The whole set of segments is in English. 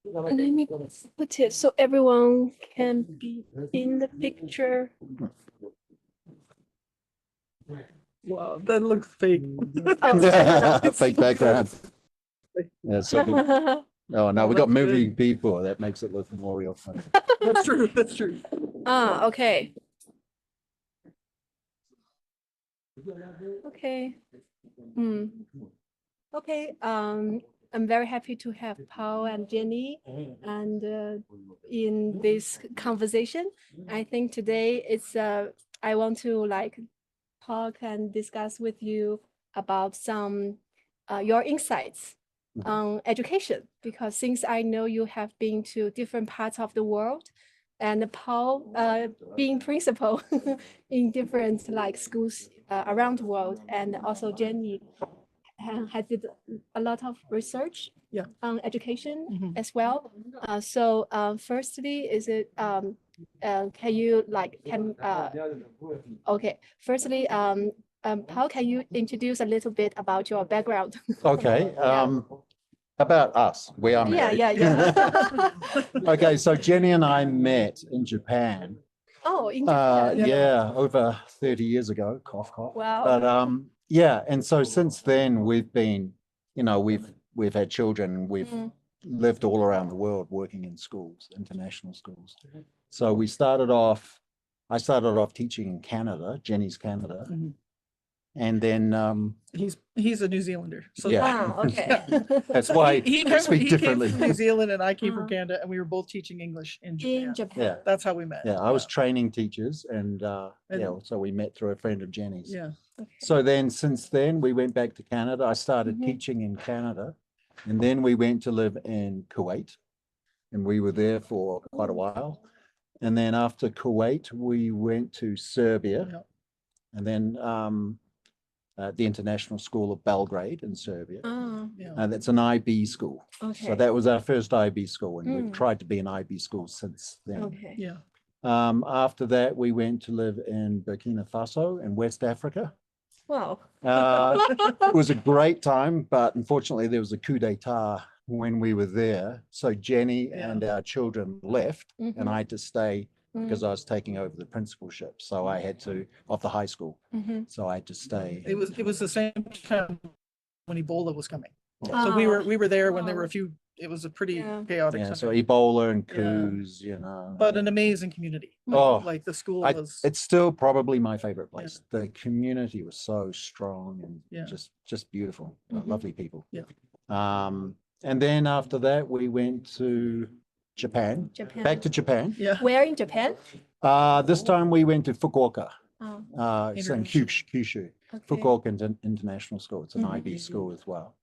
Let me put it so everyone can be in the picture. Wow, that looks fake. Fake background. Yeah, so oh no, we got that's movie good. people. That makes it look more real. That's true. That's true. Okay. Okay. Okay. I'm very happy to have Paul and Jennie and in this conversation. I think today it's I want to like talk and discuss with you about some your insights on education, because since I know you have been to different parts of the world, and Paul being principal in different like schools around the world, and also Jennie has did a lot of research on education as well. So firstly, is it can you like okay, firstly Paul, can you introduce a little bit about your background? Okay. About us, we are married. Yeah. Okay, so Jennie and I met in Japan. Oh, in Japan. Yeah, over 30 years ago. Cough, cough. Wow. But yeah, and so since then we've been, we've had children. We've lived all around the world working in schools, international schools. So I started off teaching in Canada, Jennie's Canada. And then he's a New Zealander. So yeah. Okay. That's why he speak differently. came from New Zealand and I came from Canada, and we were both teaching English in Japan. In Japan. Yeah. That's how we met. Yeah, I was training teachers, and so we met through a friend of Jennie's. Yeah. Okay. So then, since then, we went back to Canada. I started teaching in Canada, and then we went to live in Kuwait, and we were there for quite a while. And then after Kuwait, we went to Serbia, and then the International School of Belgrade in Serbia. And that's an IB school. Okay. So that was our first IB school, and we've tried to be an IB school since then. Okay. Yeah. After that, we went to live in Burkina Faso in West Africa. Wow. It was a great time, but unfortunately there was a coup d'etat when we were there. So Jennie and our children left, and I had to stay because I was taking over the principalship. So I had to, of the high school. So I had to stay. It was the same time when Ebola was coming. So we were there when there were a few. It was a pretty chaotic time. So Ebola and coups, But an amazing community. Like the school was. It's still probably my favorite place. The community was so strong and just beautiful, lovely people. And then after that, we went to Japan. Back to Japan. Yeah. Where in Japan? This time we went to Fukuoka. It's in Kyushu. Okay. Fukuoka International School. It's an IB school as well.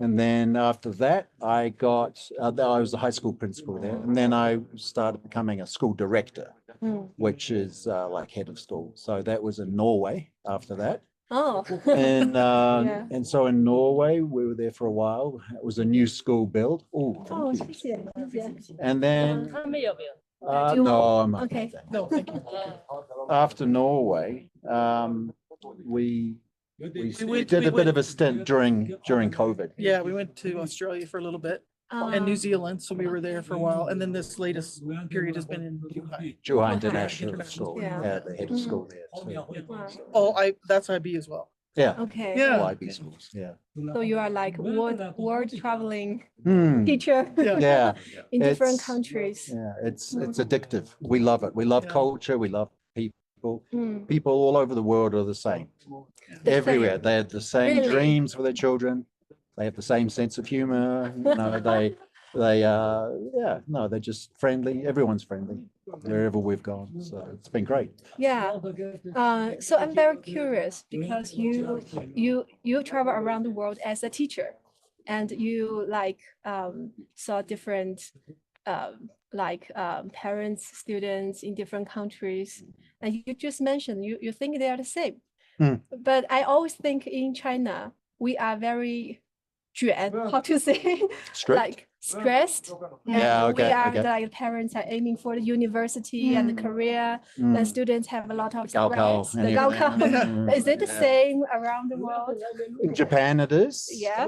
And then after that, I was a high school principal there. And then I started becoming a school director, which is like head of school. So that was in Norway after that. And so in Norway, we were there for a while. It was a new school build. Thank you. And then no, I'm okay. No, thank you. After Norway, we did a bit of a stint during COVID. Yeah, we went to Australia for a little bit and New Zealand, so we were there for a while. And then this latest period has been in Zhuhai. Zhuhai International School. Yeah, the head of school there too. That's IB as well. Yeah. Okay. Yeah. All IB schools. Yeah. So you are like world traveling teacher. Yeah. In different countries. Yeah, it's addictive. We love it. We love culture. We love people. People all over the world are the same. Everywhere. They have the same dreams for their children. They have the same sense of humor. They're just friendly. Everyone's friendly wherever we've gone. So it's been great. Yeah. So I'm very curious because you travel around the world as a teacher, and you saw different parents, students in different countries, and you just mentioned you think they are the same. But I always think in China we are very 卷, how to say, strict. like stressed. And Yeah, okay, we are okay. like parents are aiming for the university and the career. The Mm. students have a lot of Gaokao stress. and The everything. gaokao. Mm. Is it the Yeah. same around the world? In Japan, it is. Yeah.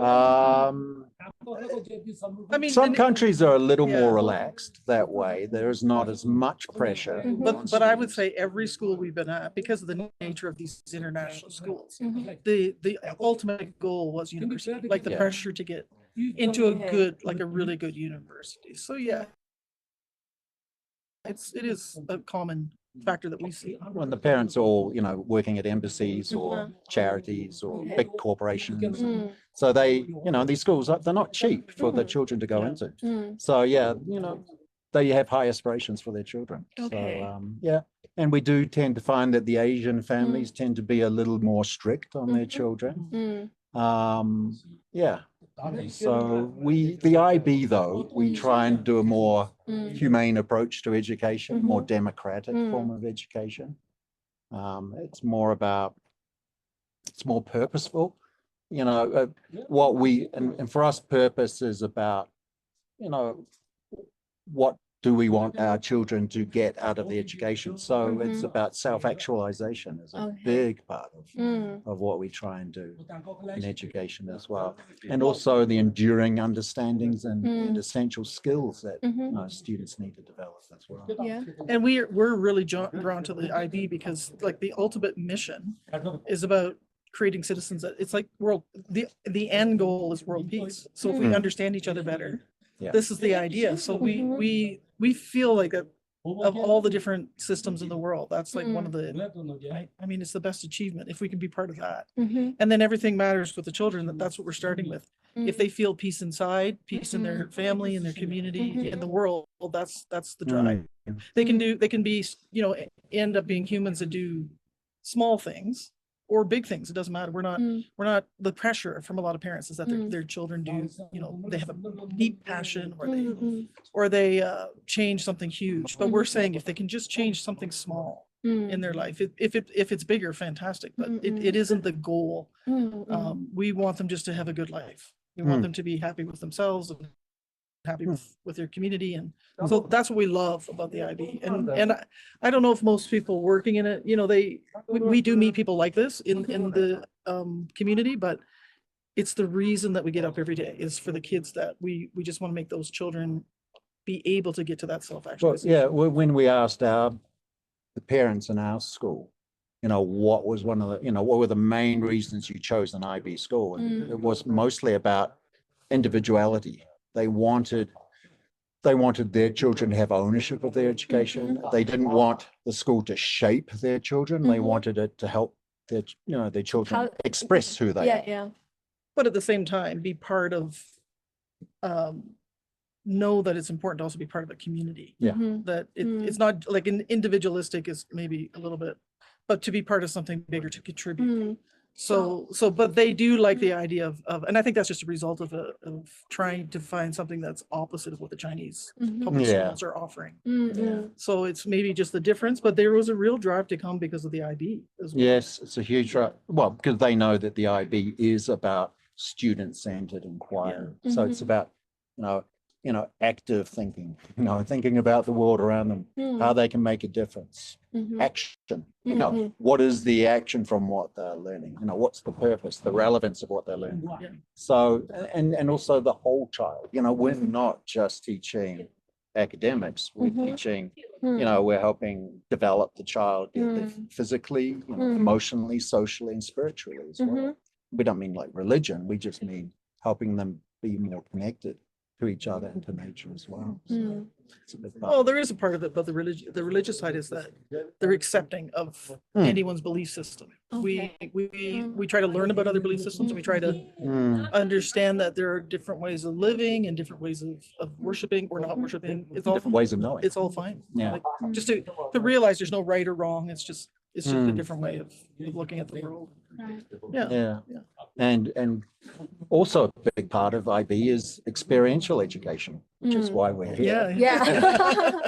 I mean, Some and- countries are a little more Yeah. relaxed that way. There is not as much pressure. Mhm. on but I would students. say every school we've been at, because of the nature of these international schools, Mhm. the ultimate goal was university, like the Yeah. pressure to get into a good, like a really good university. So yeah, it is a common factor that we see. When the parents are all, working at embassies or Uh-huh. charities or Okay. big corporations. Mm. So they, these schools, they're not cheap for the Mm. children to go into. Mm. So yeah, they have high aspirations for their children. Okay. So yeah, and we do tend to find that the Asian families tend to be a little more strict on their Mhm. children. Mm. Yeah. So the IB though, we try and do a more Mm. humane approach to education, more Mhm. democratic Mm. form of education. It's more purposeful. What we and for us, purpose is about, what do we want our children to get out of the education? So it's about self-actualization is a Okay. big part Mm. of what we try and do in education as well. And also the enduring understandings and essential skills that Mhm. students need to develop as well. Yeah. And we're really drawn to the IB because like the ultimate mission is about creating citizens that it's like the end goal is world peace. So if we Mm. understand each other better, Yeah. this is the idea. So we feel like of all the different systems in the world, that's like one of the, I mean, it's the best achievement if we can be part of that. Mhm. And then everything matters with the children. That's what we're starting with. If they feel peace inside, peace in their family, in their community, in the world, that's the drive. Mm. They can be, end up being humans that do small things or big things. It doesn't matter. We're not, the pressure from a lot of parents is that their children do, they have a deep passion or they change something huge. But we're saying if they can just change something small in their life, if it's bigger, fantastic, but it isn't the goal. We want them just to have a good life. We want them to be happy with themselves and happy with their community. And so that's what we love about the IB. And I don't know if most people working in it, we do meet people like this in the community, but it's the reason that we get up every day is for the kids that we just want to make those children be able to get to that Well, self-actualization. yeah, when we asked the parents in our school, what was what were the main reasons you chose an IB school? And it was mostly about individuality. They wanted their children to have ownership of their education. They didn't want the school to shape their children. They wanted it to help their children express who they are. Yeah. But at the same time, be part of, know that it's important to also be part of a community. Yeah. That it's not like individualistic is maybe a little bit, but to be part of something bigger to contribute. So, but they do like the idea of, and I think that's just a result of trying to find something that's opposite of what the Chinese public Yeah. schools are offering. Mm-hmm. So it's maybe just the difference, but there was a real drive to come because of the IB as well. Yes, it's a huge, well, because they know that the IB is about student-centered inquiry. So it's about, active thinking, thinking about the world around them, how they can make a difference. Action, what is the action from what they're learning? What's the purpose, the relevance of what they're learning? Yeah. So, and also the whole child, we're not just teaching academics, we're teaching, we're helping develop the child physically, emotionally, socially, and spiritually as well. We don't mean like religion, we just mean helping them be more connected to each other and to nature as well. So it's a big part. Well, there is a part of it, but the religious side is that they're accepting of anyone's belief system. Okay. We try to learn about other belief systems, and we try to understand that there are different ways of living and different ways of worshiping or not worshiping. It's all Different ways of knowing. It's all fine. Yeah. Like, just to realize there's no right or wrong. It's just a different way of looking at the world. Yeah. And also a big part of IB is experiential education, which is why we're here. Yeah.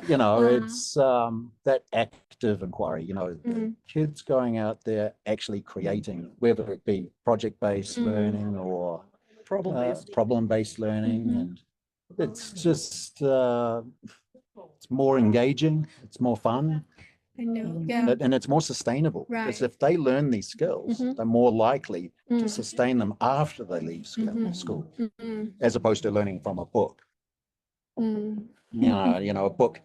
It's that active inquiry, kids going out there actually creating, whether it be project-based learning or Problem-based. problem-based learning. And it's just, it's more engaging, it's more fun, I know. Yeah. and it's more sustainable. Because Right. if they learn these skills, Mhm. they're more likely to Mm. sustain them after they leave Mhm. school, Mm. as opposed to learning from a book. Mm. A book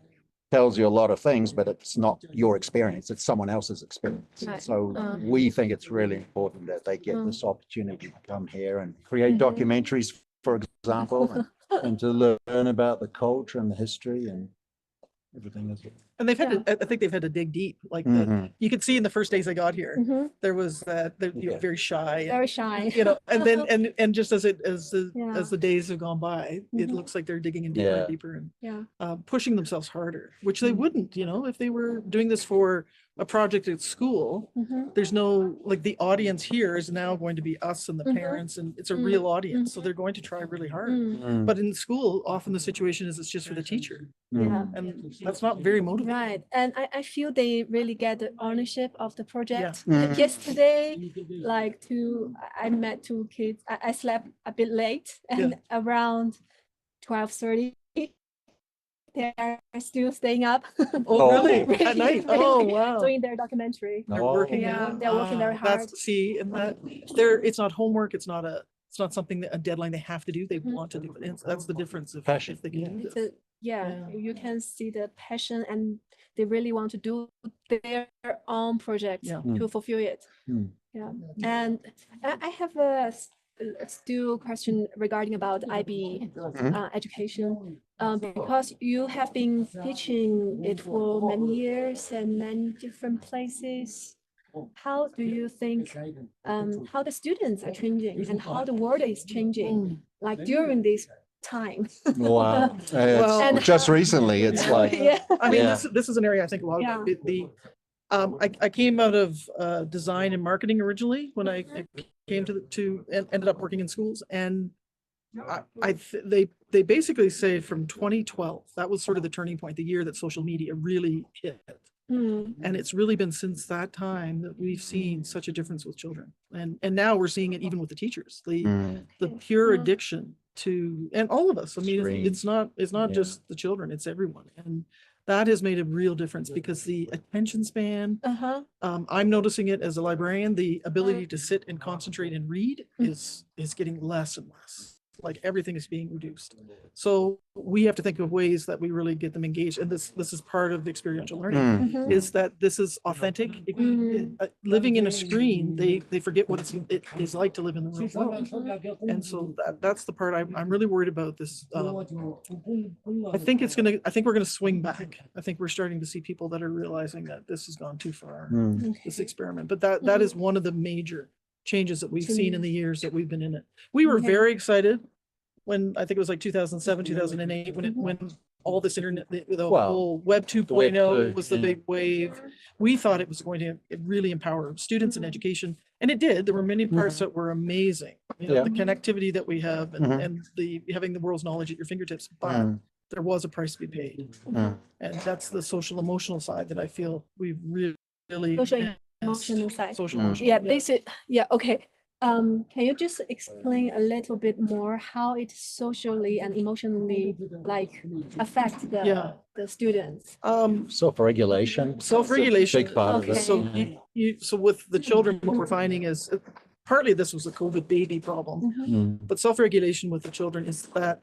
tells you a lot of things, but it's not your experience, it's someone else's experience. Right. So we think it's really important that they get this opportunity to come here and create documentaries, for example, and to learn about the culture and the history and everything as well. And they've had to, I think they've had to dig deep. Like you could see in the first days I got here, Mhm. there was that they're very shy. Very shy. And then and just as Yeah. as the days have gone by, it looks like they're digging in deeper Yeah. and deeper and Yeah. pushing themselves harder, which they wouldn't, if they were doing this for a project at school. Mhm. There's no, like, the audience here is now going to be us and the parents, and it's a real audience, so they're going to try really hard. Mm. But in school, often the situation is it's just for the teacher, Yeah. and that's not very motivating. Right. And I feel they really get the ownership of the project. Mhm. Yesterday, I met two kids. I slept a bit late, and around 12:30, they're still staying up. Oh, really? At night? Oh, Really wow. Doing their documentary. They're Oh. working. Yeah, they're working very hard. See, and it's not homework. It's not something that a deadline they have to do. They want to do it. And that's the difference of Passion. if they can do It's this. you can see the passion, and they really want to do their own project to fulfill it. Mm. Yeah. And I have a still question regarding about IB education, because you have been teaching it for many years and many different places. How do you think how the students are changing and how the world is changing, like during this time? Wow. And Just recently, it's like, Yeah. I mean, Yeah. this is an area I think a lot Yeah. of I came out of design and marketing originally when I came to and ended up working in schools, and they basically say from 2012, that was sort of the turning point, the year that social media really hit. Mm. And it's really been since that time that we've seen such a difference with children. And now we're seeing it even with the teachers, the pure addiction to, and all of us. I mean, it's not just the children, it's everyone. And that has made a real difference because the attention span, I'm noticing it as a librarian, the ability to sit and concentrate and read is getting less and less. Like everything is being reduced. So we have to think of ways that we really get them engaged. And this is part of the experiential learning, is that this is authentic. Living in a screen, they forget what it is like to live in the real world. And so that's the part I'm really worried about this. I think we're gonna swing back. I think we're starting to see people that are realizing that this has gone too far, this experiment. But that is one of the major changes that we've seen in the years that we've been in it. We were very excited when, I think it was like 2007, 2008, when all this internet, the whole Web 2.0 was the big wave. We thought it was going to really empower students in education, and it did. There were many parts that were amazing. The connectivity that we have, and having the world's knowledge at your fingertips, but there was a price to be paid. And that's the social emotional side that I feel we've really Emotional side. social emotional. Yeah, this is okay. Can you just explain a little bit more how it socially and emotionally like affects the students? self-regulation. Self-regulation. Big part of it. So so with the children, what we're finding is partly this was a COVID baby problem, but self-regulation with the children is that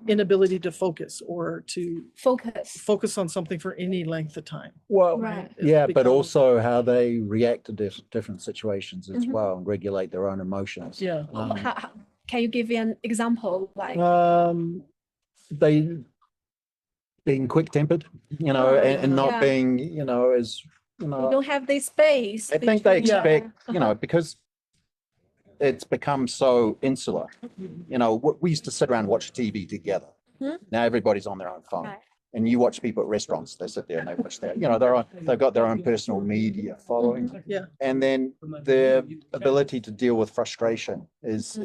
inability to focus or to focus on something for any length of time. Well, Right. yeah, but also how they react to different situations as well and regulate their own emotions. Yeah. Can you give an example? Like they being quick-tempered, and not being, as they don't have the space. I think they between- expect, because it's become so insular. We used to sit around and watch TV together. Now everybody's on their own phone. Right. And you watch people at restaurants, they sit there and they watch that. They've got their own personal media following. Yeah. And then their ability to deal with frustration is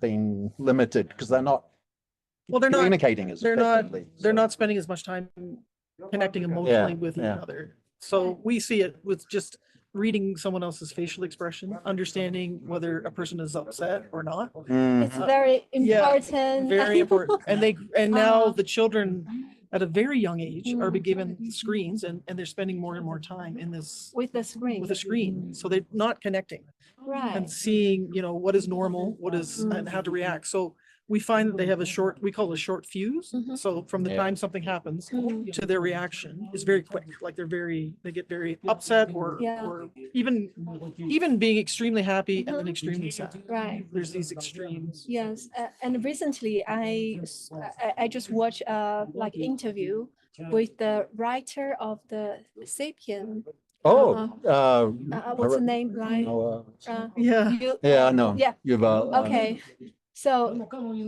being limited because they're not communicating as effectively. They're not spending as much time connecting emotionally with each other. So we see it with just reading someone else's facial expression, understanding whether a person is upset or not. It's very important. Very important. And now Uh-huh. the children at a very young age are being given screens, and they're spending more and more time in this With the screen. with a screen. So they're not connecting Right. and seeing, what is normal, what is and how to react. So we find that they have we call it a short fuse. So from the Yeah. time something happens to their reaction is very quick. Like they get very upset or even being extremely happy and then extremely sad. Right. There's these extremes. Yes, and recently I just watched a like interview with the writer of the *Sapien*. What's the name? Like, Yeah. Yeah, I know. Yeah. Yuval. So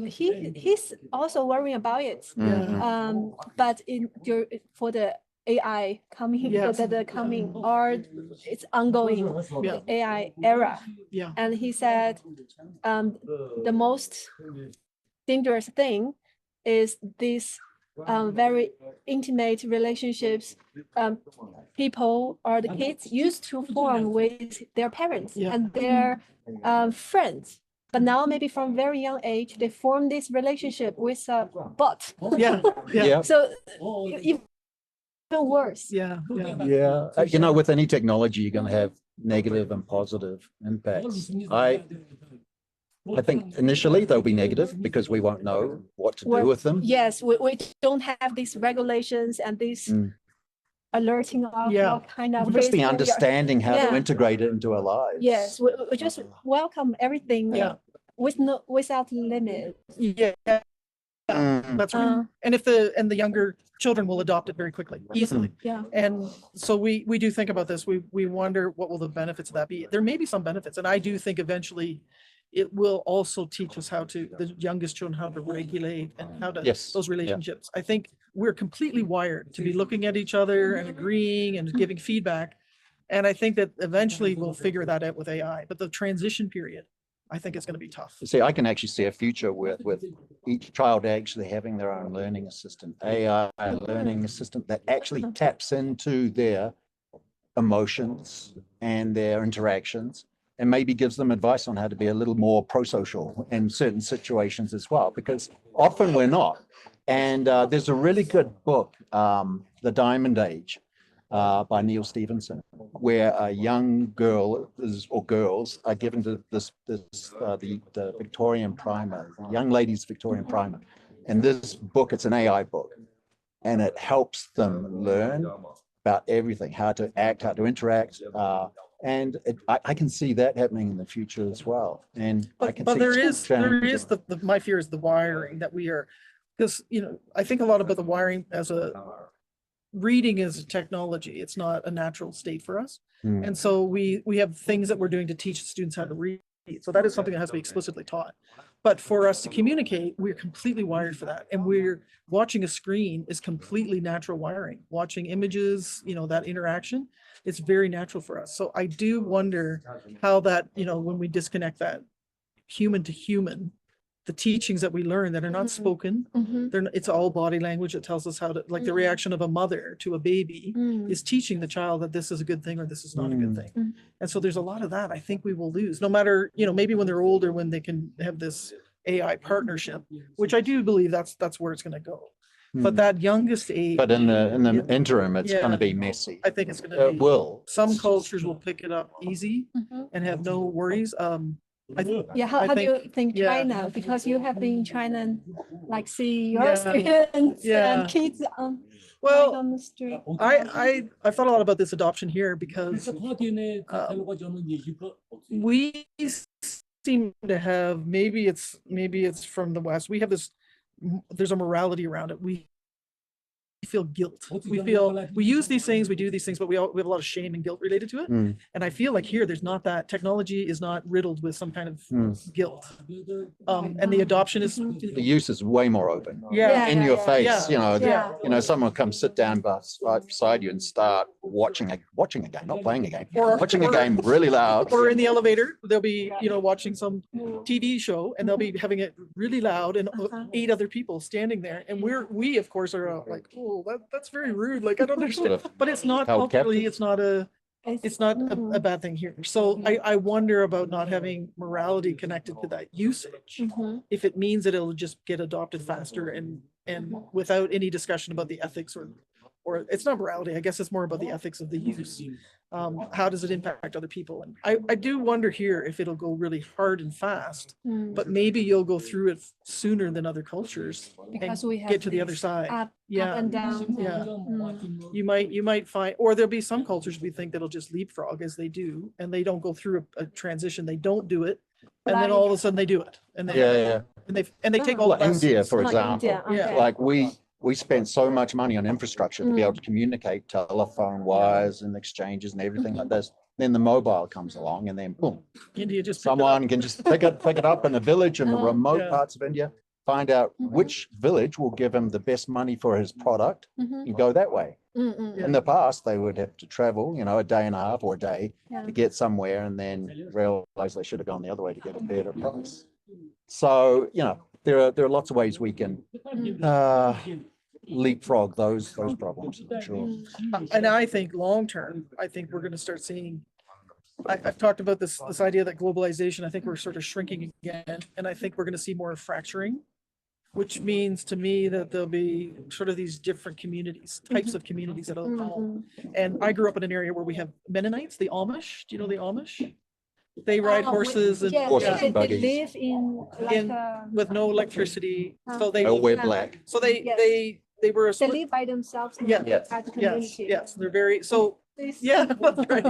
he's also worrying about it. But for the AI coming, Yes. the coming or it's ongoing AI era. Yeah. And he said, the most dangerous thing is this very intimate relationships people or the kids used to form with their parents and their friends. But now maybe from very young age, they form this relationship with a bot. Yeah. So even worse. Yeah. With any technology, you're going to have negative and positive impacts. I think initially they'll be negative because we won't know what to do with them. Yes, we don't have these regulations and these alerting of what kind of We'll just be risk understanding how to integrate it into our lives. Yes, we just welcome everything without limit. Yeah. That's right. And the younger children will adopt it very quickly, easily. Yeah. And so we do think about this. We wonder what will the benefits of that be. There may be some benefits, and I do think eventually it will also teach us the youngest children, how to regulate and how to those relationships. I think we're completely wired to be looking at each other and agreeing and giving feedback. And I think that eventually we'll figure that out with AI. But the transition period, I think it's going to be tough. See, I can actually see a future with each child actually having their own learning assistant, AI learning assistant that actually taps into their emotions and their interactions, and maybe gives them advice on how to be a little more pro-social in certain situations as well, because often we're not. And there's a really good book, The Diamond Age, by Neil Stevenson, where a young girl or girls are given to the Victorian primer, young ladies Victorian primer. And this book, it's an AI book, and it helps them learn about everything, how to act, how to interact. And I can see that happening in the future as well. And but there is my fear is the wiring that we are, because I think a lot about the wiring as reading is a technology. It's not a natural state for us. And so we have things that we're doing to teach students how to read. So that is something that has to be explicitly taught. But for us to communicate, we're completely wired for that. And watching a screen is completely natural wiring. Watching images, that interaction, it's very natural for us. So I do wonder how that, when we disconnect that human to human, the teachings that we learn that are not spoken, it's all body language that tells us how to, like the reaction of a mother to a baby is teaching the child that this is a good thing or this is not a good thing. And so there's a lot of that I think we will lose, no matter, maybe when they're older, when they can have this AI partnership, which I do believe that's where it's going to go. But that youngest age. But in the interim, it's going to be messy. I think it's going to be. It will. Some cultures will pick it up easy and have no worries. How do you think China? Because you have been in China and like see your students and kids on the street. I thought a lot about this adoption here because we seem to have, maybe it's from the West. We have there's a morality around it. We feel guilt. We use these things, we do these things, but we have a lot of shame and guilt related to it. And I feel like here, there's not that. Technology is not riddled with some kind of guilt. And the adoption is. The use is way more open. In your face, someone will come sit down beside you and start watching a game, not playing a game, watching a game really loud. Or in the elevator, they'll be, watching some TV show and they'll be having it really loud and 8 other people standing there. And we of course are like, oh, that's very rude. Like, I don't understand. But it's not culturally, it's not a It's not a bad thing here. So I wonder about not having morality connected to that usage. If it means that it'll just get adopted faster and without any discussion about the ethics or it's not morality. I guess it's more about the ethics of the use. How does it impact other people? And I do wonder here if it'll go really hard and fast, but maybe you'll go through it sooner than other cultures because and we have get to the other this side. up Yeah. and down. Yeah. You might find, or there'll be some cultures we think that'll just leapfrog as they do, and they don't go through a transition. They don't do it, and then all of a sudden they do it, and they and they take all the Well, India, lessons. for Oh, example, India, okay. like we spent so much money on infrastructure to be able to communicate, telephone wires and exchanges and everything like this. Then the mobile comes along, and then boom, India just picked it up. someone can just pick it up in a village in the remote Yeah. parts of India, find out which village will give him the best money for his product, and go that way. In the past, they would have to travel, a day and a half or a day to get somewhere, and then realize they should have gone the other way to get a better price. So, there are lots of ways we can leapfrog those problems, I'm sure. And I think long term, I think we're going to start seeing. I've talked about this idea that globalization. I think we're sort of shrinking again, and I think we're going to see more fracturing, which means to me that there'll be sort of these different communities, types of communities that'll evolve. And I grew up in an area where we have Mennonites, the Amish. Do you know the Amish? They ride horses and Horses and they buggies. live in like with no electricity. So they Oh, we're black. so they were a they sort of, live by themselves in Yeah. the Yes. community. yes, they're very so. Yeah, that's right.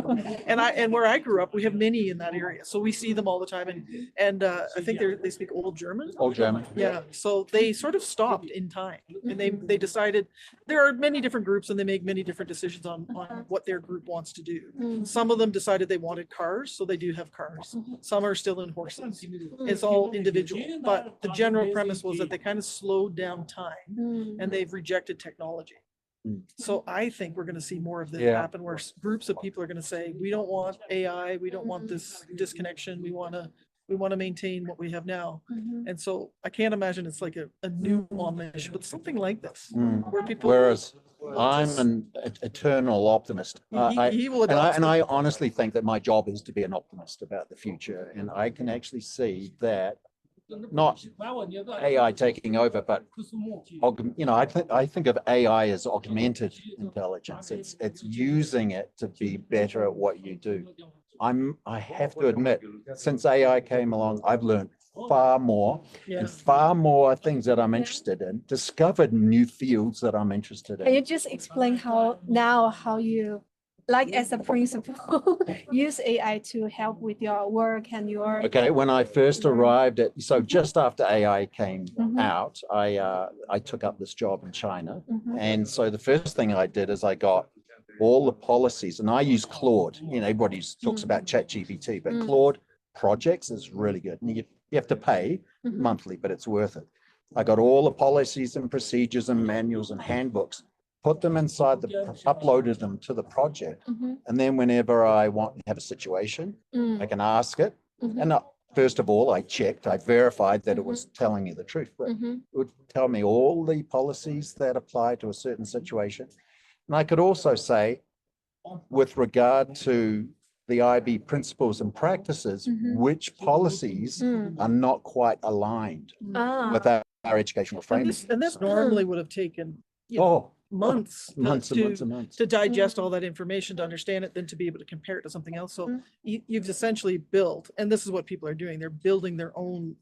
And where I grew up, we have many in that area, so we see them all the time. And I think they speak Old German. Old German. Yeah, so they sort of stopped in time, and they decided there are many different groups, and they make many different decisions on what their group wants to do. Some of them decided they wanted cars, so they do have cars. Some are still in horses. It's all individual, but the general premise was that they kind of slowed down time, and they've rejected technology. So I think we're going to see more of this happen, where groups of people are going to say, we don't want AI, we don't want this disconnection, we want to maintain what we have now. And so I can't imagine it's like a new Amish, but something like this, where people. Whereas I'm an eternal optimist. He will adopt And I honestly think that my job is to be an optimist about the future. And I can actually see that not AI taking over, but I think of AI as augmented intelligence. It's using it to be better at what you do. I have to admit, since AI came along, I've learned far more and far more things that I'm interested in, discovered new fields that I'm interested Can you in. just explain how you, like as a principal, use AI to help with your work and your. Okay, when I first arrived so just after AI came out, I took up this job in China. And so the first thing I did is I got all the policies, and I use Claude. Everybody talks about ChatGPT, but Claude Projects is really good. And you have to pay monthly, but it's worth it. I got all the policies and procedures and manuals and handbooks, put them inside uploaded them to the project. And then whenever I want to have a situation, I can ask it. And first of all, I verified that it was telling me the truth, but it would tell me all the policies that apply to a certain situation. And I could also say, with regard to the IB principles and practices, which policies are not quite aligned with our educational framework. And this normally would have taken months to digest all that information, to understand it, then to be able to compare it to something else. So you've essentially built, and this is what people are doing, they're building their own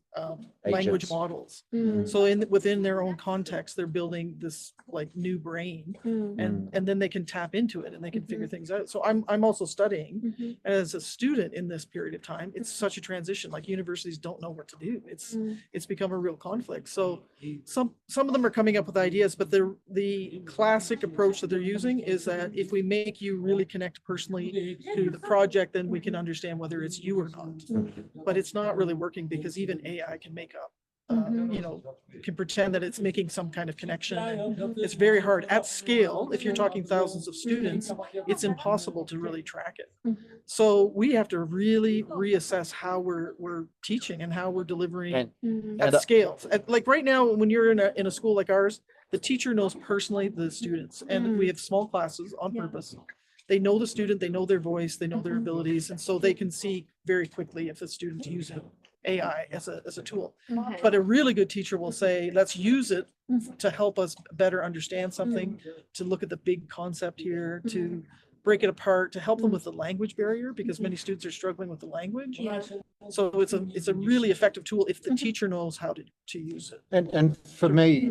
language models. So within their own context, they're building this like new brain, and then they can tap into it and they can figure things out. So I'm also studying, and as a student in this period of time, it's such a transition. Like universities don't know what to do. It's become a real conflict. So some of them are coming up with ideas, but the classic approach that they're using is that if we make you really connect personally to the project, then we can understand whether it's you or not. But it's not really working, because even AI can make up, can pretend that it's making some kind of connection. It's very hard at scale. If you're talking thousands of students, it's impossible to really track it. So we have to really reassess how we're teaching and how we're delivering at scale. Like right now, when you're in a school like ours, the teacher knows personally the students, and we have small classes on purpose. they know the student, they know their voice, they know their abilities, and so they can see very quickly if the student's using AI as a tool. Okay. But a really good teacher will say, let's use it to help us better understand something, to look at the big concept here, to break it apart, to help them with the language barrier, because many students are struggling with the language. Yeah. So it's a really effective tool if the teacher knows how to use it. And for me,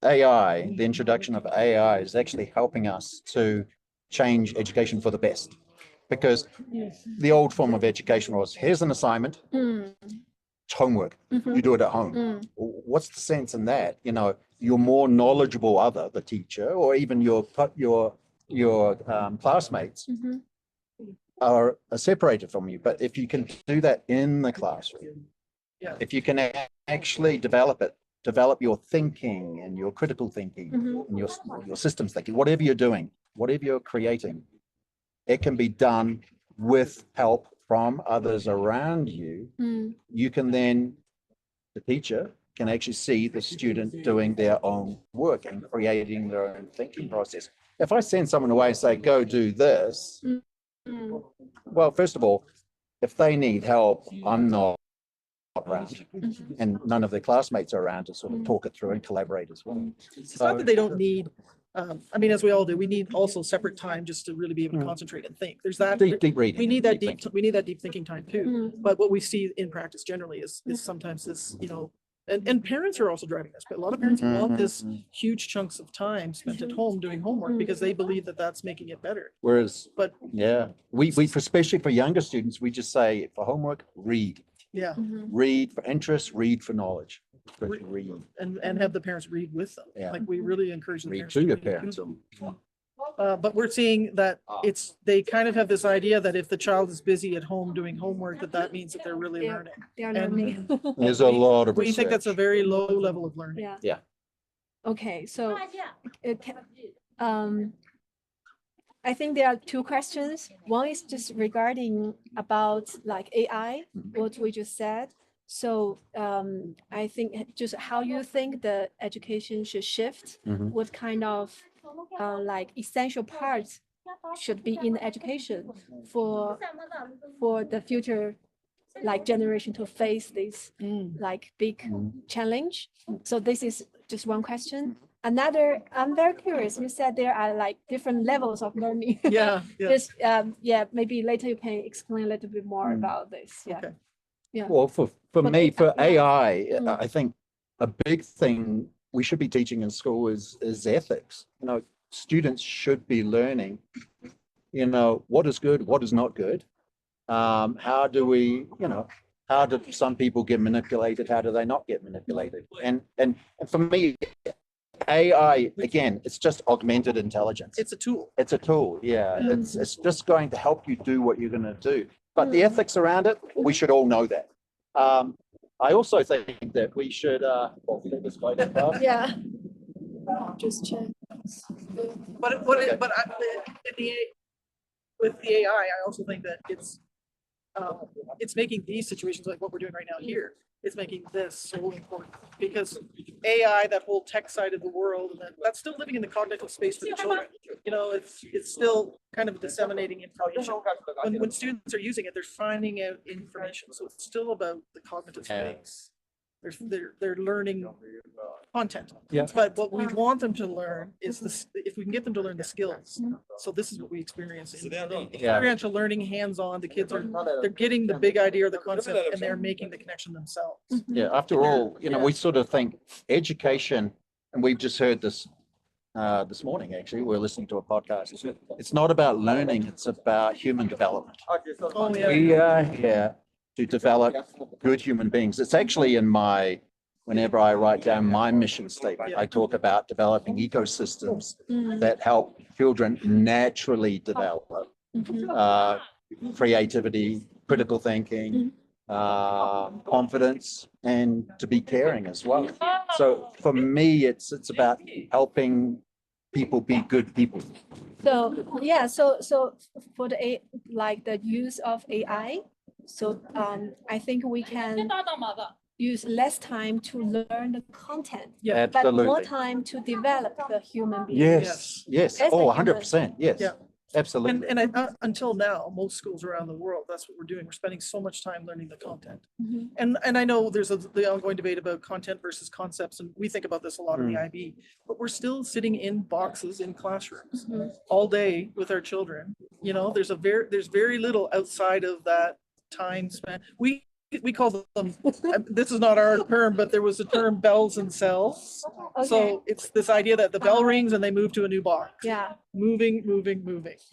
AI, the introduction of AI is actually helping us to change education for the best. Because the old form of education was, here's an assignment, it's homework, you do it at home. What's the sense in that? You know, your more knowledgeable other, the teacher, or even your classmates are separated from you. But if you can do that in the classroom, if you can actually develop your thinking and your critical thinking and your systems thinking, whatever you're doing, whatever you're creating, it can be done with help from others around you. You can then, the teacher can actually see the student doing their own work and creating their own thinking process. If I send someone away and say, go do this, well, first of all, if they need help, I'm not around, and none of their classmates are around to sort of talk it through and collaborate as well. It's not that they don't need, I mean, as we all do, we need also separate time just to really be able to concentrate and think. There's that Deep reading. we need that deep thinking time too. But what we see in practice generally is sometimes this, you know, and parents are also driving this, but a lot of parents want this huge chunks of time spent at home doing homework because they believe that that's making it better. Whereas, But we especially for younger students, we just say for homework, read. yeah, Read for interest, read for knowledge. Read. and have the parents read with them. Yeah. Like we really encourage the Read parents to your read parents. them. But we're seeing that they kind of have this idea that if the child is busy at home doing homework, that means that they're really learning. They are And learning. There's a lot of we think that's a research. very low level of learning. Yeah. Okay, so it can, I think there are two questions. One is just regarding about like AI, what we just said. So I think just how you think the education should shift, what kind of like essential parts should be in the education for the future like generation to face this like big challenge. So this is just one question. Another, I'm very curious. You said there are like different levels of learning. Yeah. Just maybe later you can explain a little bit more about this. Yeah. Okay. Yeah. Well, for me, for AI, Mm. I think a big thing we should be teaching in school is ethics. You know, students should be learning, you know, what is good, what is not good. How do we, you know, how do some people get manipulated? How do they not get manipulated? And for me, AI, again, it's just augmented intelligence. It's a tool. It's a tool, yeah. It's just going to help you do what you're going to do. But the ethics around it, we should all know that. I also think that we should. Yeah. Just check. With the AI, I also think that it's making these situations like what we're doing right now here. It's making this so important because AI, that whole tech side of the world, and that's still living in the cognitive space for the children. You know, it's still kind of disseminating information. When students are using it, they're finding out information. So it's still about the cognitive space. They're learning content. Yeah. But what we want them to learn is this, if we can get them to learn the skills. So this is what we experience in the experiential learning, hands-on. The kids they're getting the big idea or the concept and they're making the connection themselves. Yeah, after all, you know, we sort of think education, and we've just heard this this morning, actually, we're listening to a podcast. It's not about learning, it's about human development. Oh, yeah. We are here to develop good human beings. It's actually in whenever I write down my mission statement, I talk about developing ecosystems that help children naturally develop creativity, critical thinking, confidence, and to be caring as well. So for me, it's about helping people be good people. So yeah, so for the the use of AI, so I think we can use less time to learn the content, Yeah, but more absolutely. time to develop the human being. Yes. As a Oh, human. 100%. Yes. Yeah. Absolutely. And until now, most schools around the world, that's what we're doing. We're spending so much time learning the content. And I know there's the ongoing debate about content versus concepts, and we think about this a lot in the IB, but we're still sitting in boxes in classrooms all day with our children. You know, there's very little outside of that time span. We call them, this is not our term, but there was a term bells and cells. Okay. So it's this idea that the bell rings and they move to a new box. Yeah. Moving.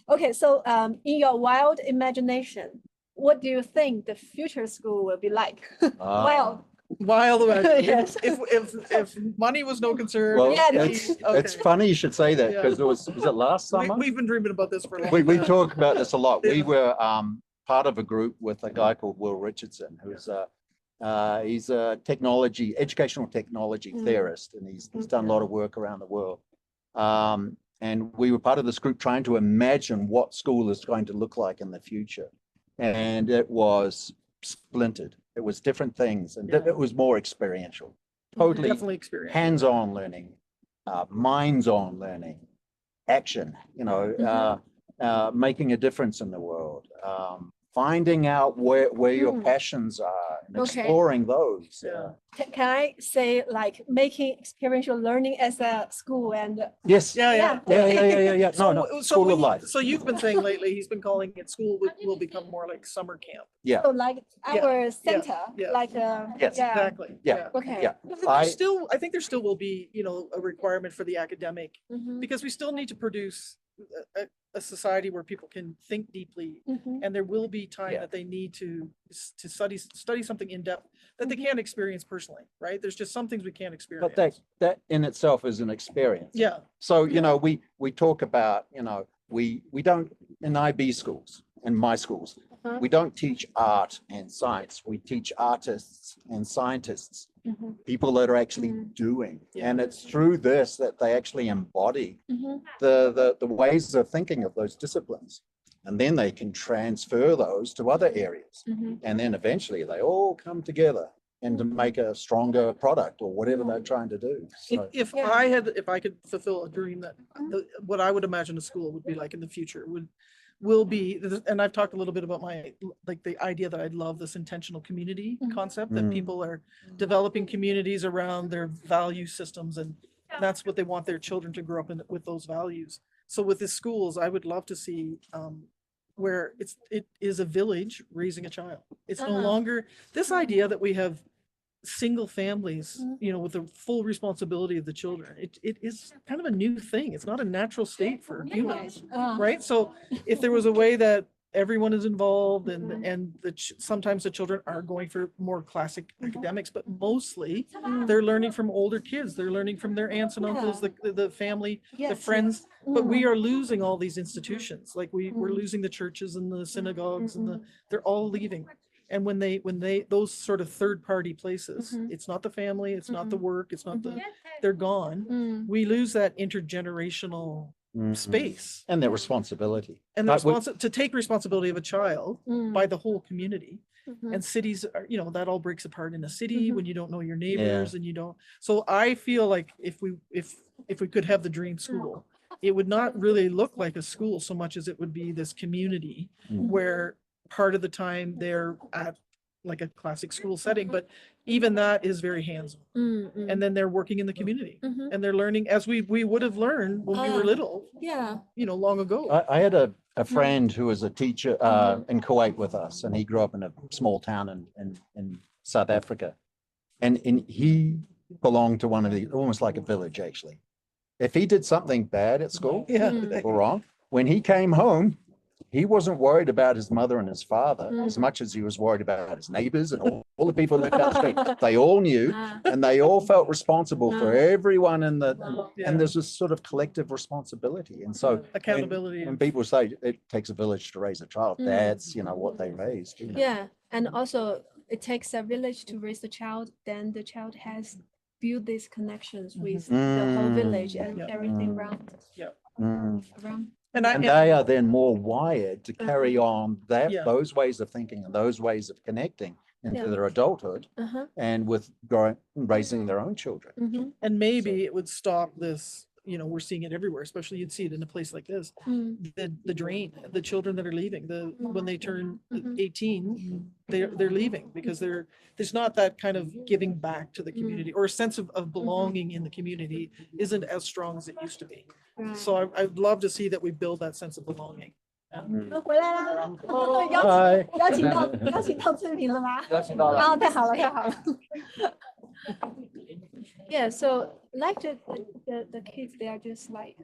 Okay, so in your wild imagination, what do you think the future school will be like? Wild. Wild. Yes. If money was no concern. Well, Yeah, it's funny you should say that, Yeah. because was it last summer? We've been dreaming about this for a long We time. talk about this a lot. We Yeah. were part of a group with a guy called Will Richardson, who's he's a educational technology theorist, and he's done a lot of work around the world. And we were part of this group trying to imagine what school is going to look like in the future. And it was splintered. It was different things, and it was more experiential, totally Definitely experience. hands-on learning, minds-on learning, action, making a difference in the world, finding out where your passions are and Okay. exploring those. Yeah. Can I say like making experiential learning as a school and Yes. Yeah. Yeah. No. School of when life. So you've been saying lately, he's been calling it school will become more like summer camp. Yeah. so like our center, yeah. like Yes. yeah. Exactly. Yeah. Okay. Yeah. I think there still will be, a requirement for the academic, Mhm, because we still need to produce a society where people can think deeply, mhm. and there will be time Yeah. that they need to study something in depth that they can't experience personally, right? There's just some things we can't experience. But that in itself is an experience. Yeah. So, we talk about, we don't, in IB schools, in my schools, Uh-huh. we don't teach art and science. We teach artists and scientists, Mhm. people that are actually doing. Yeah. And it's through this that they actually embody Mhm. the ways of thinking of those disciplines. And then they can transfer those to other areas. Mhm. And then eventually they all come together and to make a stronger product or whatever they're trying to do. So, If Yeah. if I could fulfill a dream that what I would imagine a school would be like in the future will be, and I've talked a little bit about the idea that I'd love this intentional community concept, that people are developing communities around their value systems, and that's what they want their children to grow up in, with those values. So with the schools, I would love to see where it is a village raising a child. It's no longer this idea that we have single families, with the full responsibility of the children. It is kind of a new thing. It's not a natural state for humans, right? So if there was a way that everyone is involved, and sometimes the children are going for more classic academics, but mostly they're learning from older kids. They're learning from their aunts and uncles, the family, the Yes, friends. yes. But we are losing all these institutions. Like we're losing the churches and the synagogues, and they're all leaving. And when they those sort of third-party places, it's not the family, it's not the work, it's not they're gone. We lose that intergenerational space and their responsibility. and to take responsibility of a child Mm. by the whole community. Mhm. And cities are, that all breaks apart in a city when you don't know your neighbors and you don't. So I feel like if we could have the dream school, it would not really look like a school so much as it would be this community where part of the time they're at like a classic school setting, but even that is very hands-on. And then they're working in the community and they're learning as we would have learned when we were little, Yeah. long ago. I had a friend who was a teacher in Kuwait with us, and he grew up in a small town in South Africa. And he belonged to one of the, almost like a village, actually. If he did something bad at school or wrong, when he came home, he wasn't worried about his mother and his father as much as he was worried about his neighbors and all the people that lived down the street. They all knew, and they all felt responsible for everyone in and there's this sort of collective responsibility. And so accountability. when people say it takes a village to raise a child, that's, what they raised. Yeah. And also it takes a village to raise the child, then the child has built these connections with the whole village and everything around. Around. And they are then more wired to carry on those ways of thinking and those ways of connecting into their adulthood and with raising their own children. And maybe it would stop this you know, we're seeing it everywhere, especially you'd see it in a place like this. The drain, the children that are leaving, when they turn 18, they're leaving because there's not that kind of giving back to the community, or a sense of belonging in the community isn't as strong as it used to be. Right. So I'd love to see that we build that sense of belonging. 回来啦！嗨邀请到村民了吗？邀请到了。啊，太好了，太好了。Yeah, so like the kids, they are just like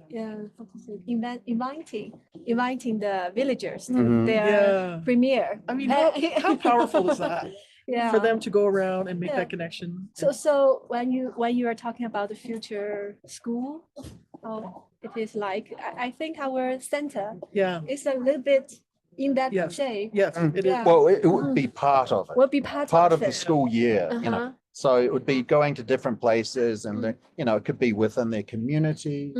yeah, how to say, inviting the villagers to their Yeah. premiere. I mean, how powerful is that? Yeah. For them to go around and make Yeah. that connection. So when you are talking about the future school, it is like I think our center Yeah. is a little bit in that Yes. shape. Yes, it is. Yeah. Well, it would be part of it. Will be part Part of of the it. school year, you Uh-huh. know. So it would be going to different places and, you know, it could be within their community.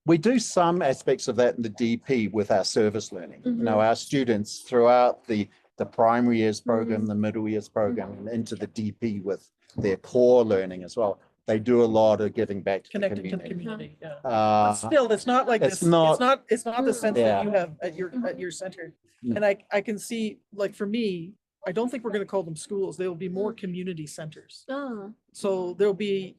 We do some aspects of that in the DP with our service learning. You know, our students throughout the primary years program, the middle years program, and into the DP with their core learning as well. They do a lot of giving back to Connected the to the community. community. Yeah. But still, it's not like it's this. not- It's not the sense Yeah. that you have at your center. No. And I can see, like, for me, I don't think we're going to call them schools. They will be more community centers. So there'll be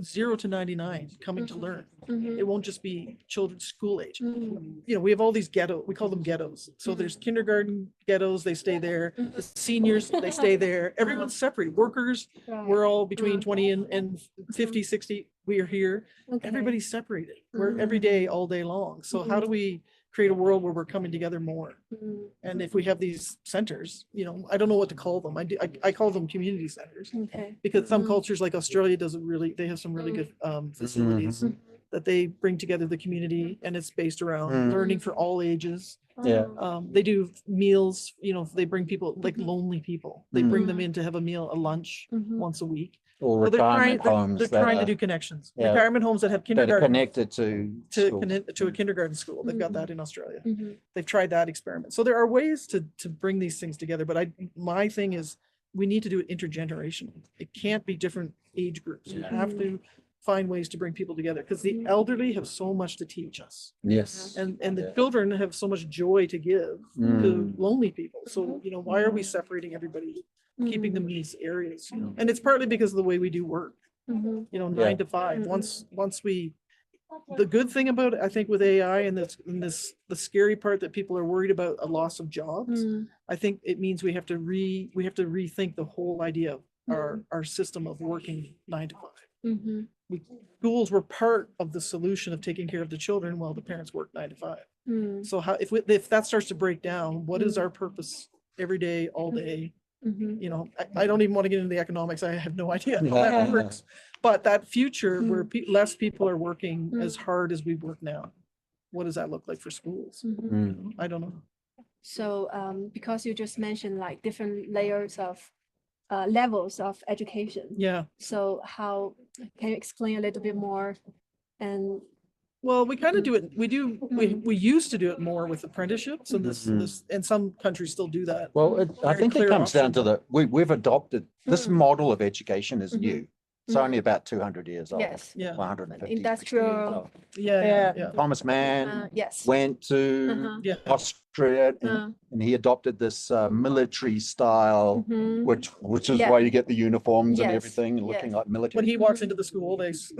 0 to 99 coming to learn. It won't just be children school age. You know, we have all these we call them ghettos. So there's kindergarten ghettos, they stay there. The seniors, they stay there. Everyone's separate. Workers, we're all between 20 and 50, 60. We are here. Okay. Everybody's separated. We're every day, all day long. So how do we create a world where we're coming together more? And if we have these centers, you know, I don't know what to call them. I call them community centers, Okay. because some cultures like Australia they have some really good facilities that they bring together the community, and it's based around learning for all ages. Yeah. They do meals, you know, they bring people like lonely people. They bring them in to have a lunch once a week. Or So they're trying, retirement homes they're that trying to are, do connections. Yeah. Retirement homes that have that are kindergarten connected to schools. to a kindergarten school. They've got that in Australia. They've tried that experiment. So there are ways to bring these things together. But my thing is, we need to do it intergenerational. It can't be different age groups. You have to find ways to bring people together, because the elderly have so much to teach us, Yes. and the children have so much joy to give to lonely people. So, you know, why are we separating everybody, keeping them in these areas? You know, and it's partly because of the way we do work. You know, 9 to 5. The good thing about it, I think, with AI and the scary part that people are worried about, a loss of jobs. I think it means we have to rethink the whole idea of our system of working 9 to 5. Schools were part of the solution of taking care of the children while the parents worked 9 to 5. So if that starts to break down, what is our purpose every day, all day? You know, I don't even want to get into the economics. I have no idea how that works. But that future where less people are working as hard as we work now, what does that look like for schools? You know, I don't know. So because you just mentioned like different layers of levels of education. Yeah. So how can you explain a little bit more? And well, we kind of do it. We used to do it more with apprenticeships, and this and some countries still do that. Well, I think it comes down to we've adopted this model of education is new. It's only about 200 years old. Yes. Yeah. 150. Industrial. Yeah. Thomas Mann Yes. went to Yeah. Austria and he adopted this military style, which is why you get the uniforms and everything looking like military. When he walks into the school, That's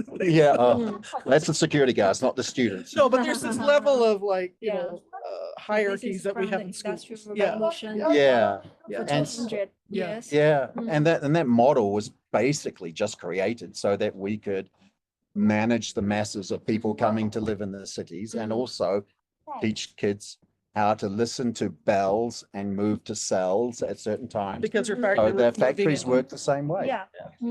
the security guards, not the students. No, but there's this level of like, you know, hierarchies that we have in schools. Yeah. Yes. Yeah. And that model was basically just created so that we could manage the masses of people coming to live in the cities and also teach kids how to listen to bells and move to cells at certain times. Because their factories work the same way. Yeah.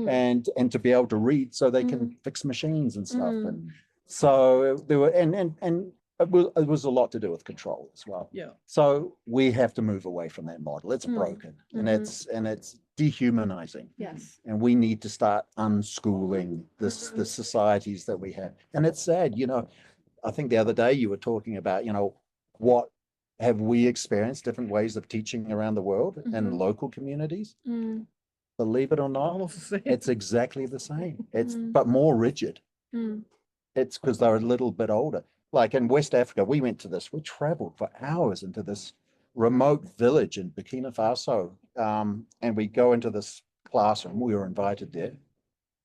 And to be able to read so they can fix machines and stuff. And so there were and it was a lot to do with control as well. Yeah. So we have to move away from that model. It's broken and it's dehumanizing. Yes. And we need to start unschooling the societies that we have. And it's sad, you know, I think the other day you were talking about, you know, what have we experienced different ways of teaching around the world and local communities? believe it or not, Almost the same. it's exactly the same. It's Mm. but more rigid. Mm. It's because they're a little bit older. Like in West Africa, we went to this, we traveled for hours into this remote village in Burkina Faso. And we go into this classroom, we were invited there,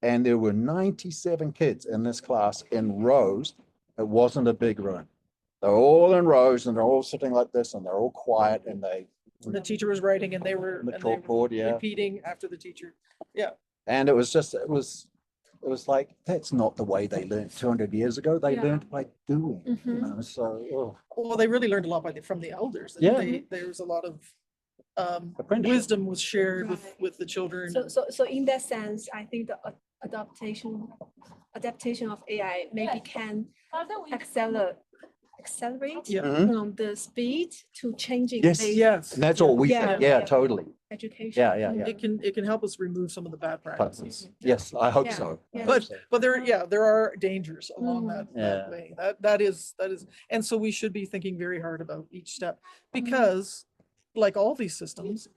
and there were 97 kids in this class in rows. It wasn't a big room. They're all in rows and they're all sitting like this and they're all quiet and The teacher was writing and they were, the and they were chalkboard, yeah. repeating after the teacher. Yeah. And it was like, that's not the way they learned 200 years ago. They Yeah. learned by doing, Mhm. you know, so, oh, Well, they really learned a lot from the elders. And Yeah. there was a lot of Apprenticeship. wisdom was shared Right. with the children. So in that sense, I think the adaptation of AI maybe can accelerate Yeah. Mhm. the speed to changing Yes. the Yes. And that's all we Yeah. think. Yeah, Yeah. totally. education. Yeah, yeah, yeah. It can help us remove some of the bad practices. Yes, I hope Yeah. so. Yeah. But there are dangers along Mm. that Yeah. way. That is, and so we should be thinking very hard about each step, because like all these systems,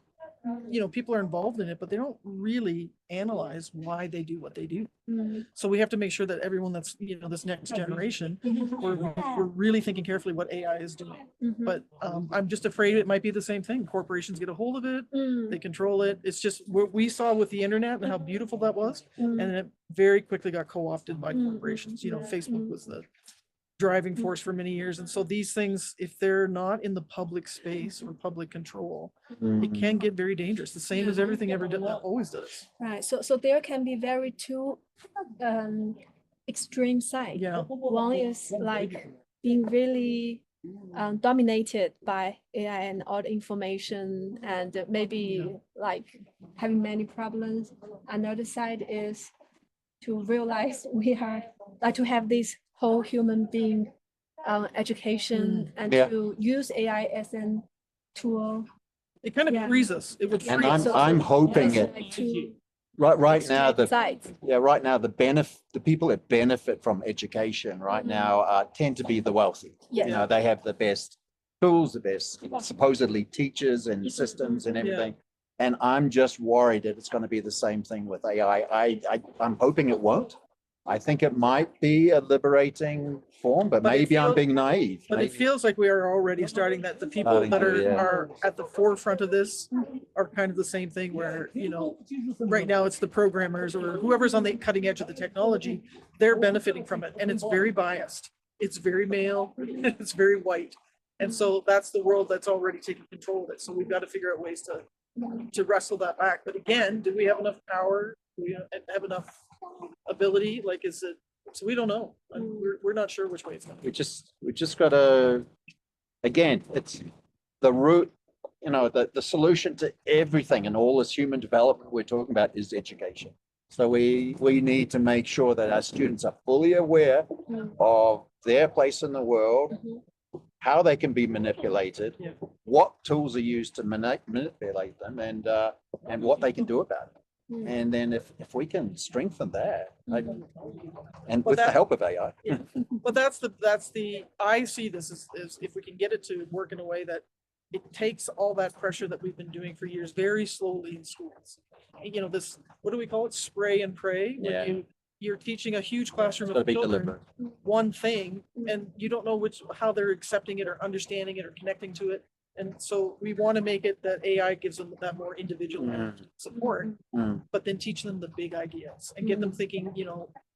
people are involved in it, but they don't really analyze why they do what they do. Mm. So we have to make sure that everyone that's, this next generation, we're really thinking carefully what AI is doing. Mhm. But I'm just afraid it might be the same thing. Corporations get a hold of it, Mm. they control it. It's just what we saw with the internet and how beautiful that was. Mm. And it very quickly got co-opted by Mm. corporations. Mm. Facebook Mm. was the driving force for many years. And so these things, if they're not in the public space or public control, it Mm. can get very dangerous. The same as everything ever done, always does. Right. So there can be very two extreme sides. Yeah. One is like being really dominated by AI and all the information and maybe like having many problems. Another side is to realize we are like to have this whole human being education and Yeah. to use AI as an tool. It kind of Yeah. frees us. It would And free us. I'm hoping there's it, like two right now, extreme the sides. right now, the people that benefit from education right now tend to be the wealthy. Yes. You know, they have the best tools, the best supposedly teachers and systems and everything. And I'm just worried that it's going to be the same thing with AI. I'm hoping it won't. I think it might be a liberating form, but But it maybe I'm feels- being naive. But it Maybe. feels like we are already starting that. The people Starting that to, yeah. are at the forefront of this are kind of the same thing where, right now it's the programmers or whoever's on the cutting edge of the technology, they're benefiting from it. And it's very biased. It's very male, it's very white. And so that's the world that's already taking control of it. So we've got to figure out ways to wrestle that back. But again, do we have enough power? Do we have enough ability? Like, is it, so we don't know. And we're not sure which way it's going. We just gotta, again, it's the root, the solution to everything and all this human development we're talking about is education. So we need to make sure that our students are fully aware of their place in the world, how they can be manipulated, Yeah. what tools are used to manipulate them, and what they can do about it. And then if we can strengthen that, and with the help of AI. But I see this as if we can get it to work in a way that it takes all that pressure that we've been doing for years very slowly in schools. This, what do we call it? Spray and pray. Yeah. When you're teaching a huge classroom It's gotta of be children deliberate. one thing, and you don't know how they're accepting it or understanding it or connecting to it. And so we want to make it that AI gives them that more individualized support, but then teach them the big ideas and get them thinking,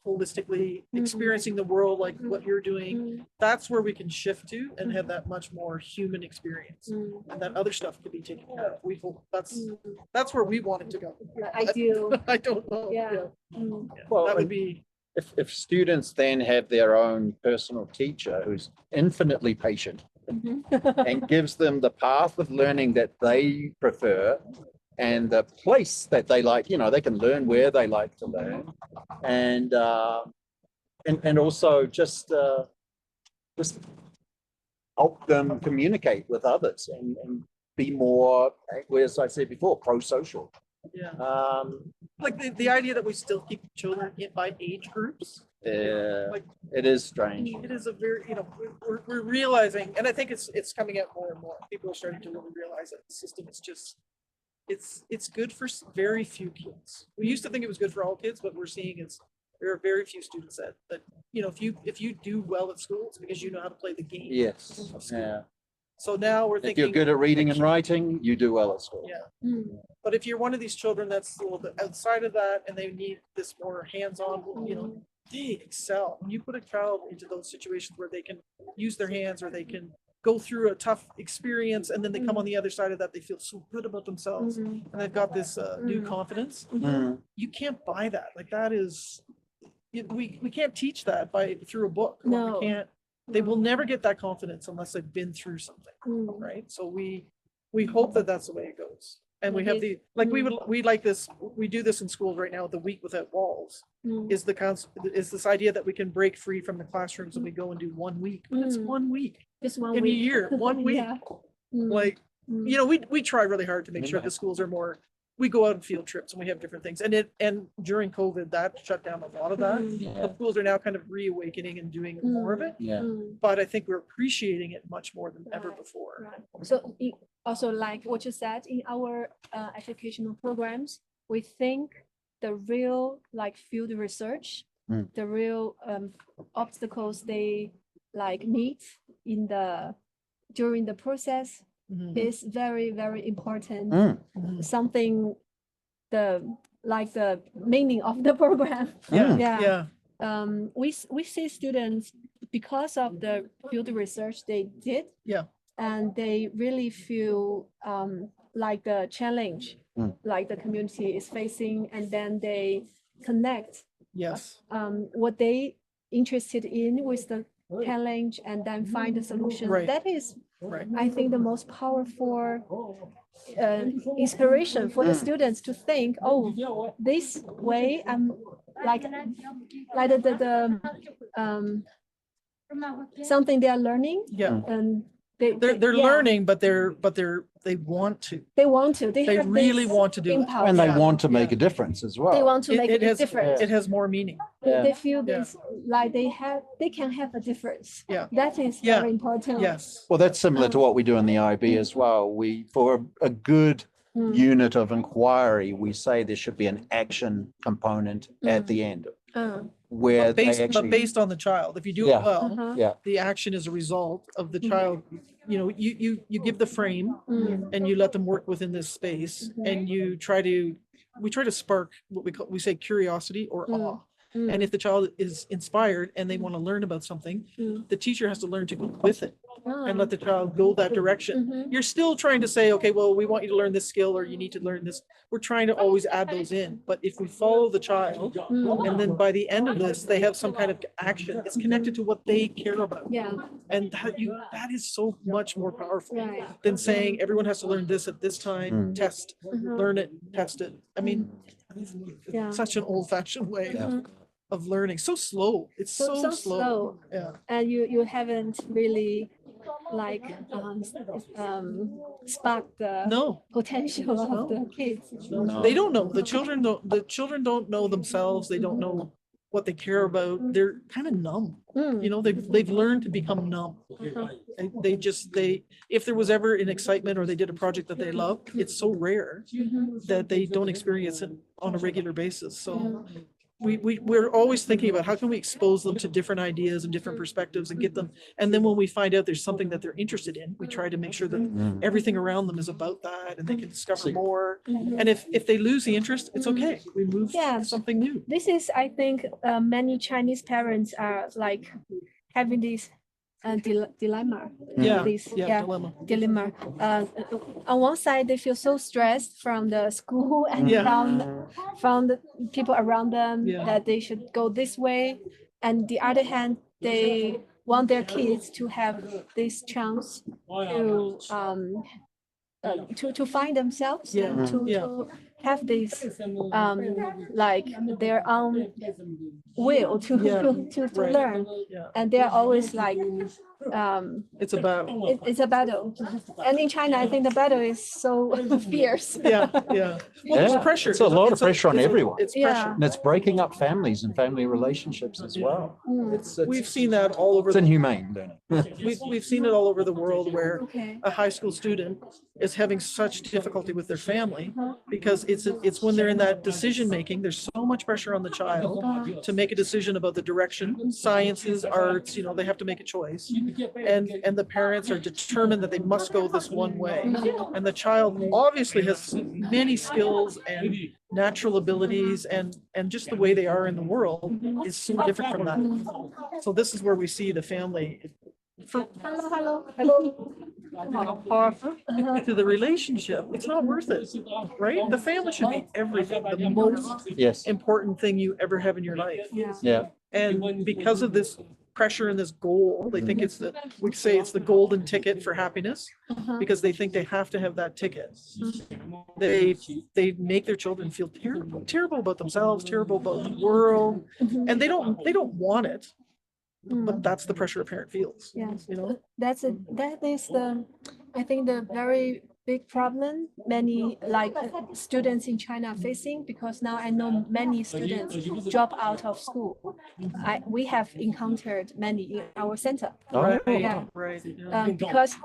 holistically, experiencing the world like what you're doing. That's where we can shift to and have that much more human experience. And that other stuff could be taken care of. We hope that's where we want it to go. Ideal. I don't know. Yeah. Well, That would and be, if students then have their own personal teacher who's infinitely patient and gives them the path of learning that they prefer and the place that they like, they can learn where they like to learn, and also just help them communicate with others and be more, as I said before, pro-social. yeah. Like the idea that we still keep children by age groups. Like, it is strange. it is a very, we're realizing, and I think it's coming out more and more. People are starting to really realize that the system is just it's good for very few kids. We used to think it was good for all kids, but we're seeing there are very few students that if you do well at school, it's because you know how to play the game. Yes. Yeah. So now we're If thinking, you're good at reading and writing, you do well at school. yeah. But if you're one of these children that's a little bit outside of that and they need this more hands-on, they excel. When you put a child into those situations where they can use their hands or they can go through a tough experience and then they come on the other side of that, they feel so good about themselves and they've got this new confidence. You can't buy that. Like that is, we can't teach that through a book. No. We can't. They will never get that confidence unless they've been through something, right? So we hope that that's the way it goes. And we have we like this, we do this in schools right now, the week without walls is this idea that we can break free from the classrooms and we go and do 1 week, but it's 1 week Just 1 in week. a year, 1 week. Yeah. Like, we try really hard to make sure the schools are more, we go out on field trips and we have different things. And during COVID, that shut down a lot of that. The schools are now kind of reawakening and doing more of it. Yeah. But I think we're appreciating it much more than ever before. Right. So also like what you said in our educational programs, we think the real like field research, the real obstacles they like meet during the process is very, very important. Something the meaning of the program. Yeah. We see students because of the field research they did. And they really feel like the challenge, like the community is facing, and then they connect. What they interested in with the challenge, and then find a solution. That is, I think, the most powerful inspiration for the students to think, oh, this way I'm like the something they are learning. And they're learning, but they want to. They want to. They really want to do it. And they want to make a difference as well. They want to make a difference. It has more meaning. They feel this like they can have a difference. That is very important. Well, that's similar to what we do in the IB as well. For a good unit of inquiry, we say there should be an action component at the end. Where but based on the child. If you do it well, the action is a result of the child. You give the frame and you let them work within this space, and we try to spark what we say curiosity or awe. And if the child is inspired and they want to learn about something, the teacher has to learn to go with it and let the child go that direction. You're still trying to say, okay, well, we want you to learn this skill, or you need to learn this. We're trying to always add those in. But if we follow the child, and then by the end of this, they have some kind of action, it's connected to what they care about. And that is so much more powerful than saying everyone has to learn this at this time, test, learn it, test it. I mean, it's such an old-fashioned way of learning. So slow. It's so slow. And you haven't really like sparked the potential of the kids. They don't know. The children don't know themselves. They don't know what they care about. They're kind of numb. They've learned to become numb. If there was ever an excitement or they did a project that they love, it's so rare that they don't experience it on a regular basis. So we're always thinking about how can we expose them to different ideas and different perspectives and get them. And then when we find out there's something that they're interested in, we try to make sure that everything around them is about that and they can discover more. And if they lose the interest, it's okay. We move to something new. This is, I think, many Chinese parents are like having this dilemma. Dilemma. On one side, they feel so stressed from the school and from the people around them that they should go this way, and the other hand, they want their kids to have this chance to find themselves, to have this like their own will to Yeah, to right. learn, Yeah, and they're always like it's a battle. it's a battle. And in China, I think the battle is so fierce. Yeah, yeah. Well, there's Yeah, pressure. it's a lot of pressure on it's everyone. It's Yeah. pressure. And it's breaking up families and family relationships as well. We've seen that all over. It's inhumane learning. We've seen it all over the world where Okay. a high school student is having such difficulty with their family because it's when they're in that decision making, there's so much pressure on the child to make a decision about the direction, sciences, arts, they have to make a choice. And the parents are determined that they must go this one way. And the child obviously has many skills and natural abilities and just the way they are in the world is so different from that. So this is where we see the family to the relationship. It's not worth it, right? The family should be everything, the most Yes. important thing you ever have in your life. Yeah. And because of this pressure and this goal, they think we say it's the golden ticket for happiness because they think they have to have that ticket. They make their children feel terrible about themselves, terrible about the world, and they don't want it. But that's the pressure a parent feels. Yes. That is I think the very big problem many students in China are facing, because now I know many students drop out of school. We have encountered many in our center. Right, Yeah. right. Because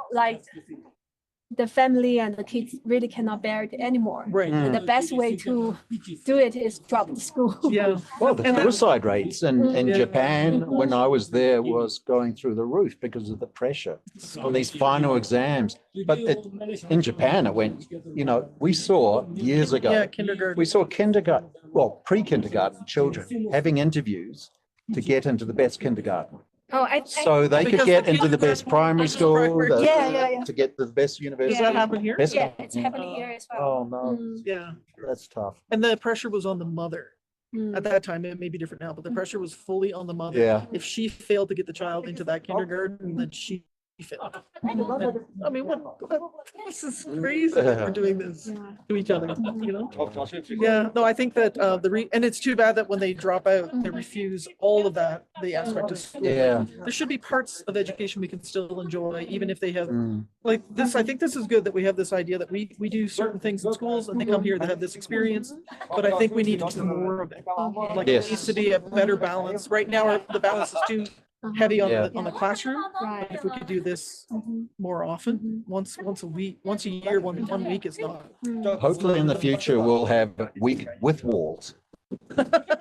the family and the kids really cannot bear it anymore. Right. And the best way to do it is drop the school. Yeah. Well, the suicide rates in Yeah. Japan when I was there was going through the roof because of the pressure on these final exams. But in Japan, it went, we saw years ago, Yeah, kindergarten. we saw pre-kindergarten children having interviews to get into the best kindergarten. Oh, So they could Because get the into the best primary school, Yeah. to get the best university. Does that happen here? Best- yeah, it's happening here as well. Oh, no, Yeah. that's tough. And the pressure was on the mother. At that time, it may be different now, but the pressure was fully on the mother. Yeah. If she failed to get the child into that kindergarten, then she failed. I mean, this is crazy that we're doing this to each other, Yeah, no, I think that and it's too bad that when they drop out, they refuse all of that, the aspect of school. Yeah. There should be parts of education we can still enjoy, even if they have like this. I think this is good that we have this idea that we do certain things in schools and they come here to have this experience, but I think we need to do more of it. Like Yes. it needs to be a better balance. Right now, the balance is too heavy on the classroom. Right. If we could do this more often, once a week, once a year, one week is not. Hopefully in the future, we'll have a week with walls.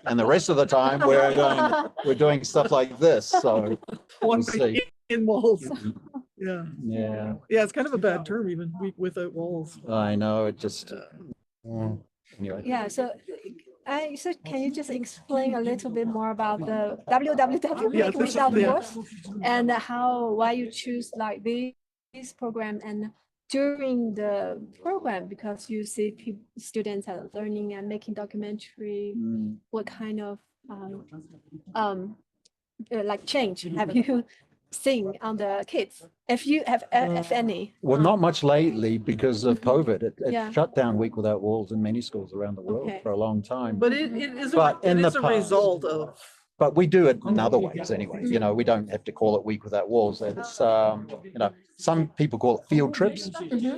And the rest of the time, we're doing stuff like this, so One we'll see. week in walls. Yeah, Yeah, it's kind of a bad term, even week without walls. I know, it just, anyway. Yeah, so can you just explain a little bit more about the WWW Yeah, Week this is- Without yeah. Walls, and why you choose like this program, and during the program, because you see students are learning and making documentary, what kind of like change have you seen on the kids, if you have if any? Well, not much lately because of COVID. It Yeah. shut down Week Without Walls in many schools around the world Okay. for a long time. But it is But in the a past- result of. But we do it in other ways anyway. We don't have to call it Week Without Walls. It's, some people call it field trips.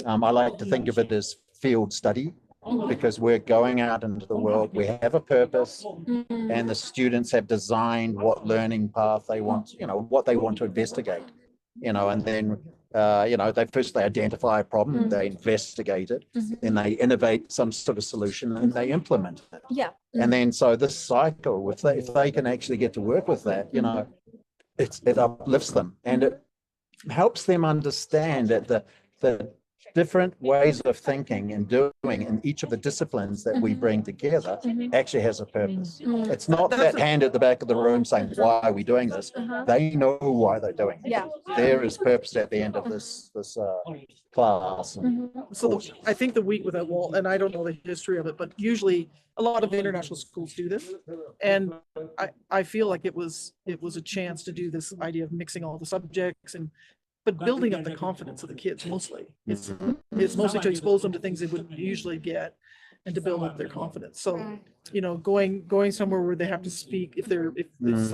I like to think of it as field study because we're going out into the world. We have a purpose and the students have designed what learning path they want, what they want to investigate, and then, they identify a problem, they investigate it, then they innovate some sort of solution and they implement it. Yeah. And then, so this cycle, if they can actually get to work with that, it uplifts them and it helps them understand that the different ways of thinking and doing in each of the disciplines that we bring together actually has a purpose. It's not that hand at the back of the room saying, why are we doing this? They know why they're doing it. Yeah. There is purpose at the end of this class. So I think the Week Without Wall, and I don't know the history of it, but usually a lot of international schools do this. And I feel like it was a chance to do this idea of mixing all the subjects but building up the confidence of the kids mostly. It's mostly to expose them to things they wouldn't usually get. and to build up their confidence. So, Right. you know, going somewhere where they have to speak, if it's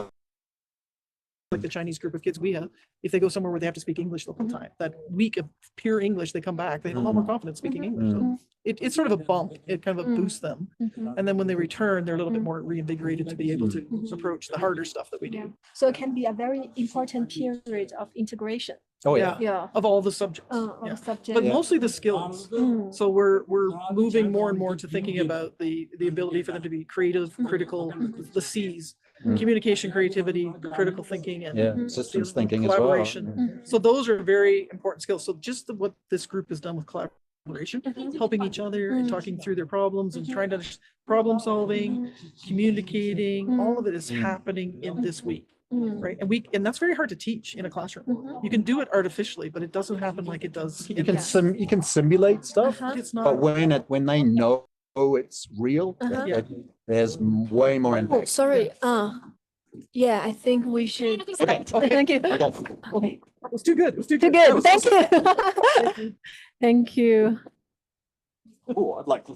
like the Chinese group of kids we have, if they go somewhere where they have to speak English the whole time, that week of pure English, they come back, they have a lot more confidence speaking English. So it's sort of a bump, it kind of a boosts them. And then when they return, they're a little bit more reinvigorated to be able to approach the harder stuff that we do. So it can be a very important period of integration. Oh, yeah. Yeah. Of all the subjects. Of Yeah. subject. But mostly the skills. So we're moving more and more to thinking about the ability for them to be creative, critical, the C's, communication, creativity, critical thinking, and Yeah, systems thinking as well. collaboration. So those are very important skills. So just what this group has done with collaboration, helping each other and talking through their problems and trying to understand problem solving, communicating, all of it is happening in this week. Right. And that's very hard to teach in a classroom. You can do it artificially, but it doesn't happen like it does. You can simulate stuff, It's not. but when they know it's real, there's way more Oh, impact. sorry. Yeah, I think we should. Okay. Thank you. Okay. It was too good. It was too Too good. good. Thank you. Thank you. Oh, I'd like to.